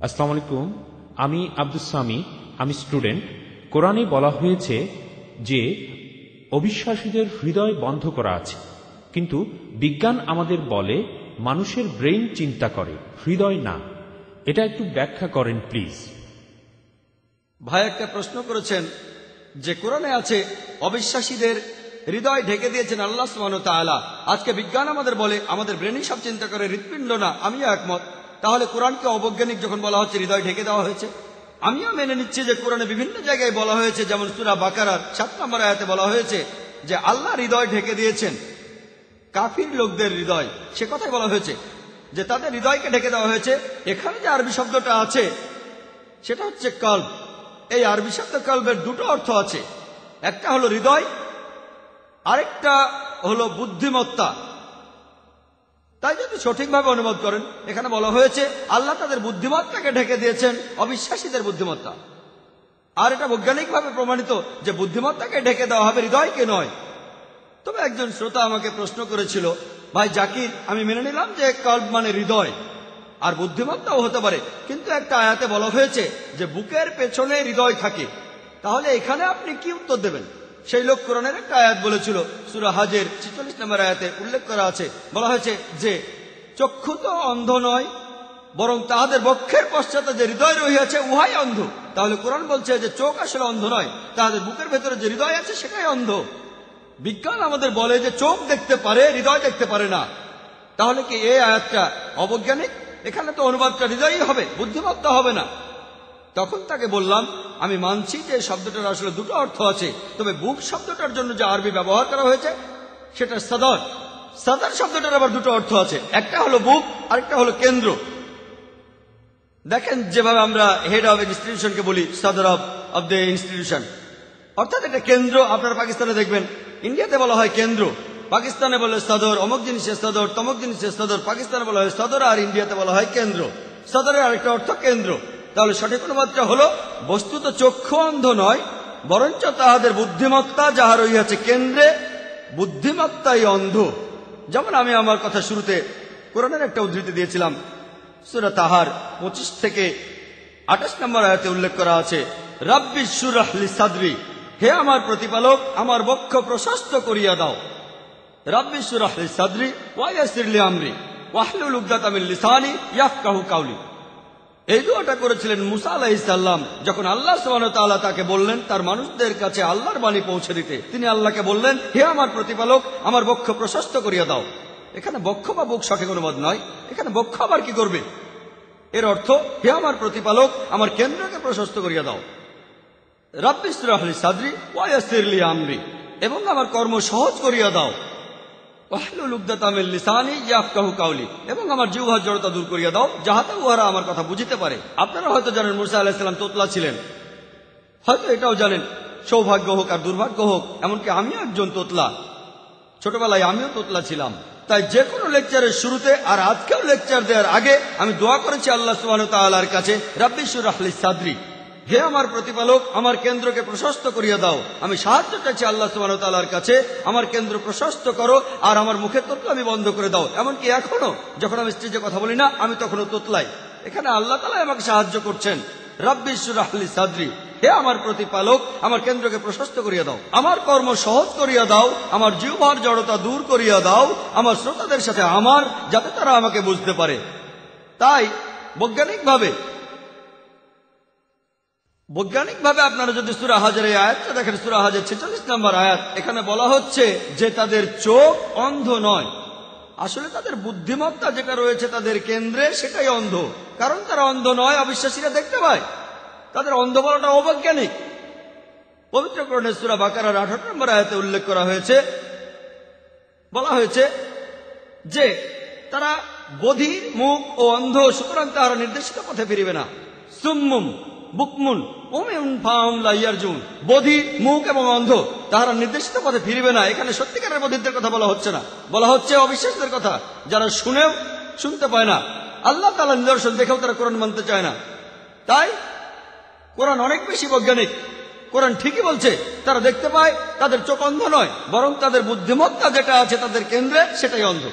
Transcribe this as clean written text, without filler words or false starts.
আসসালামু আলাইকুম, আমি আব্দুস সামি, আমি স্টুডেন্ট। কোরআনে বলা হয়েছে যে অবিশ্বাসীদের হৃদয় বন্ধ করা আছে, কিন্তু বিজ্ঞান আমাদের বলে মানুষের ব্রেইন চিন্তা করে, হৃদয় না। এটা একটু ব্যাখ্যা করেন প্লিজ। ভাই একটা প্রশ্ন করেছেন যে কোরআনে আছে অবিশ্বাসীদের হৃদয় ঢেকে দিয়েছেন আল্লাহ সুবহানাহু ওয়া তাআলা। আজকে বিজ্ঞান আমাদের বলে আমাদের ব্রেনই সব চিন্তা করে, হৃৎপিণ্ড না। আমিও একমত। তাহলে কোরআনকে অবৈজ্ঞানিক যখন বলা হচ্ছে হৃদয় ঢেকে দেওয়া হয়েছে, আমিও মেনে নিচ্ছি যে কোরআনে বিভিন্ন জায়গায় বলা হয়েছে, যেমন সূরা বাকারার 7 নম্বর আয়াতে বলা হয়েছে যে আল্লাহ হৃদয় ঢেকে দিয়েছেন কাফির লোকদের হৃদয়। সে কথাই বলা হয়েছে যে তাদের হৃদয়কে ঢেকে দেওয়া হয়েছে। এখানে যে আরবি শব্দটা আছে সেটা হচ্ছে কলব। এই আরবি শব্দ কলবের দুটো অর্থ আছে, একটা হলো হৃদয়, আরেকটা হলো বুদ্ধিমত্তা। তাই যদি সঠিকভাবে অনুবাদ করেন, এখানে বলা হয়েছে আল্লাহ তাদের বুদ্ধিমত্তাকে ঢেকে দিয়েছেন অবিশ্বাসীদের বুদ্ধিমত্তা। আর এটা বৈজ্ঞানিকভাবে প্রমাণিত যে বুদ্ধিমত্তাকে ঢেকে দেওয়া হবে, হৃদয়কে নয়। তবে একজন শ্রোতা আমাকে প্রশ্ন করেছিল, ভাই জাকির, আমি মেনে নিলাম যে কলব মানে হৃদয় আর বুদ্ধিমত্তাও হতে পারে, কিন্তু একটা আয়াতে বলা হয়েছে যে বুকের পেছনে হৃদয় থাকে। তাহলে এখানে আপনি কি উত্তর দেবেন? সেই লোক কোরআনের একটা আয়াত বলেছিল, সূরা হাজের ৪৬ নম্বর আয়াতে উল্লেখ করা আছে, বলা হয়েছে যে চক্ষু তো অন্ধ নয়, বরং তাহাদের বক্ষের পশ্চাতে যে হৃদয় রহিয়াছে উহাই অন্ধ। তাহলে কোরআন বলছে যে চোখ আসলে অন্ধ নয়, তাহাদের বুকের ভেতরে যে হৃদয় আছে সেটাই অন্ধ। বিজ্ঞান আমাদের বলে যে চোখ দেখতে পারে, হৃদয় দেখতে পারে না। তাহলে কি এই আয়াতটা অবৈজ্ঞানিক? এখানে তো অনুবাদটা হৃদয়ই হবে, বুদ্ধিমত্তা হবে না। তখন তাকে বললাম, আমি মানছি যে শব্দটার আসলে দুটো অর্থ আছে, তবে বুক শব্দটার জন্য যে আরবি ব্যবহার করা হয়েছে সেটা সদর। সদর শব্দটার আবার দুটো অর্থ আছে, একটা হলো বুক, আরেকটা হলো কেন্দ্র। দেখেন যেভাবে আমরা হেড অফ ইনস্টিটিউশনকে বলি সদর অফ দ্য ইনস্টিটিউশন, অর্থাৎ এটা কেন্দ্র। আপনারা পাকিস্তানে দেখবেন, ইন্ডিয়াতে বলা হয় কেন্দ্র, পাকিস্তানে বলে সদর, অমুক জিনিসের সদর, তমুক জিনিসের সদর। পাকিস্তানে বলা হয় সদর আর ইন্ডিয়াতে বলা হয় কেন্দ্র। সদরের আরেকটা অর্থ কেন্দ্র। তাহলে সঠিক অনুবাদটা হলো বস্তুত চক্ষু অন্ধ নয়, বরঞ্চ তাহাদের বুদ্ধিমত্তা যাহা রহিয়াছে কেন্দ্রে, বুদ্ধিমত্তাই অন্ধ। যেমন আমি আমার কথা শুরুতে কোরআনের একটা উদ্ধৃতি দিয়েছিলাম, সূরা তাহার 25 থেকে 28 নম্বর আয়াতে উল্লেখ করা আছে, রাব্বি শুরহ লি সাদরি, হে আমার প্রতিপালক আমার বক্ষ প্রশস্ত করিয়া দাও। রাব্বি শুরহ লি সাদরি ওয়া ইয়াসির লি আমরি ওয়াহলুল উকদাতাম মিন লিসানি ইয়াফকাহু কাওলি। এই দোয়াটা করেছিলেন মুসা আলাইহিস সালাম যখন আল্লাহ সুবহানাহু ওয়া তাআলা তাকে বললেন তার মানুষদের কাছে আল্লাহর বাণী পৌঁছে দিতে। তিনি আল্লাহকে বললেন, হে আমার প্রতিপালক আমার বক্ষ প্রশস্ত করিয়া দাও। এখানে বক্ষ বা বুক সঠিক অনুবাদ নয়, এখানে বক্ষ আবার কি করবে? এর অর্থ, হে আমার প্রতিপালক আমার কেন্দ্রকে প্রশস্ত করিয়া দাও। রাব্বি ইশরাহ লি সাদরি ওয়া ইয়াসির লি আমরি, এবং আমার কর্ম সহজ করিয়া দাও। ওয়াহলুল উকদাতাম মিন লিসানি ইয়াফকাহু কাওলি, এবং আমার জিহ্বার জড়তা দূর করিয়া দাও যাহাতে উহারা আমার কথা বুঝিতে পারে। আপনারা হয়তো জানেন মুসা আলাইহিস সালাম তোতলা ছিলেন, হয়তো এটাও জানেন সৌভাগ্য হোক আর দুর্ভাগ্য হোক, এমনকি আমিও একজন তোতলা। ছোটবেলায় আমিও তোতলা ছিলাম। তাই যে কোনো লেকচারের শুরুতে আর আজকেও লেকচার দেওয়ার আগে আমি দোয়া করেছি আল্লাহ সুবহানাহু ওয়া তাআলার কাছে, রাব্বি ইশরাহ লি সাদরি, হে আমার প্রতিপালক আমার কেন্দ্রকে প্রশস্ত করিয়া দাও। আমি সাহায্য চাইছি আল্লাহ সুবহানাহু ওয়া তাআলার কাছে, আমার কেন্দ্র প্রশস্ত করো আর আমার মুখের তোতলামি বন্ধ করে দাও। এমনকি এখনো যখন আমি স্টেজে কথা বলি না, আমি তখনও তোতলাই। এখানে আল্লাহ তাআলা আমাকে সাহায্য করছেন। রাব্বি ইশরাহ লি সাদরি, হে আমার প্রতিপালক আমার কেন্দ্রকে প্রশস্ত করিয়া দাও, আমার কর্ম সহজ করিয়া দাও, আমার জিহ্বার জড়তা দূর করিয়া দাও, আমার শ্রোতাদের সাথে আমার, যাতে তারা আমাকে বুঝতে পারে। তাই বৈজ্ঞানিকভাবে আপনারা যদি সূরা হাজের এই আয়াতটা দেখেন, সূরা হাজের 46 নম্বর আয়াত, এখানে বলা হচ্ছে যে তাদের চোখ অন্ধ নয়, আসলে তাদের বুদ্ধিমত্তা যেটা রয়েছে তাদের কেন্দ্রে সেটাই অন্ধ। কারণ তারা অন্ধ নয়, অবিশ্বাসীরা দেখতে পায়। তাদের অন্ধ বলাটা অবৈজ্ঞানিক। পবিত্র কোরআনের সূরা বাকারার 18 নম্বর আয়াতে উল্লেখ করা হয়েছে, বলা হয়েছে যে তারা বধির, মুখ ও অন্ধ, সুতরাং তারা নির্দেশিত পথে ফিরিবে না। সুম্মুম বুকমুন উমিউন ফাহুম লা ইয়ারজুন, বধির, মুখ এবং অন্ধ, তাহারা নির্দেশিত পথে ফিরিবে না। এখানে সত্যিকারের বধিরদের কথা বলা হচ্ছে না, বলা হচ্ছে অবিশ্বাসীদের কথা, যারা শুনেও শুনতে পায় না, আল্লাহ তাআলার নিদর্শন দেখেও তারা কোরআন মানতে চায় না। তাই কোরআন অনেক বেশি বৈজ্ঞানিক। কোরআন ঠিকই বলছে তারা দেখতে পায়, তাদের চোখ অন্ধ নয়, বরং তাদের বুদ্ধিমত্তা যেটা আছে তাদের কেন্দ্রে সেটাই অন্ধ।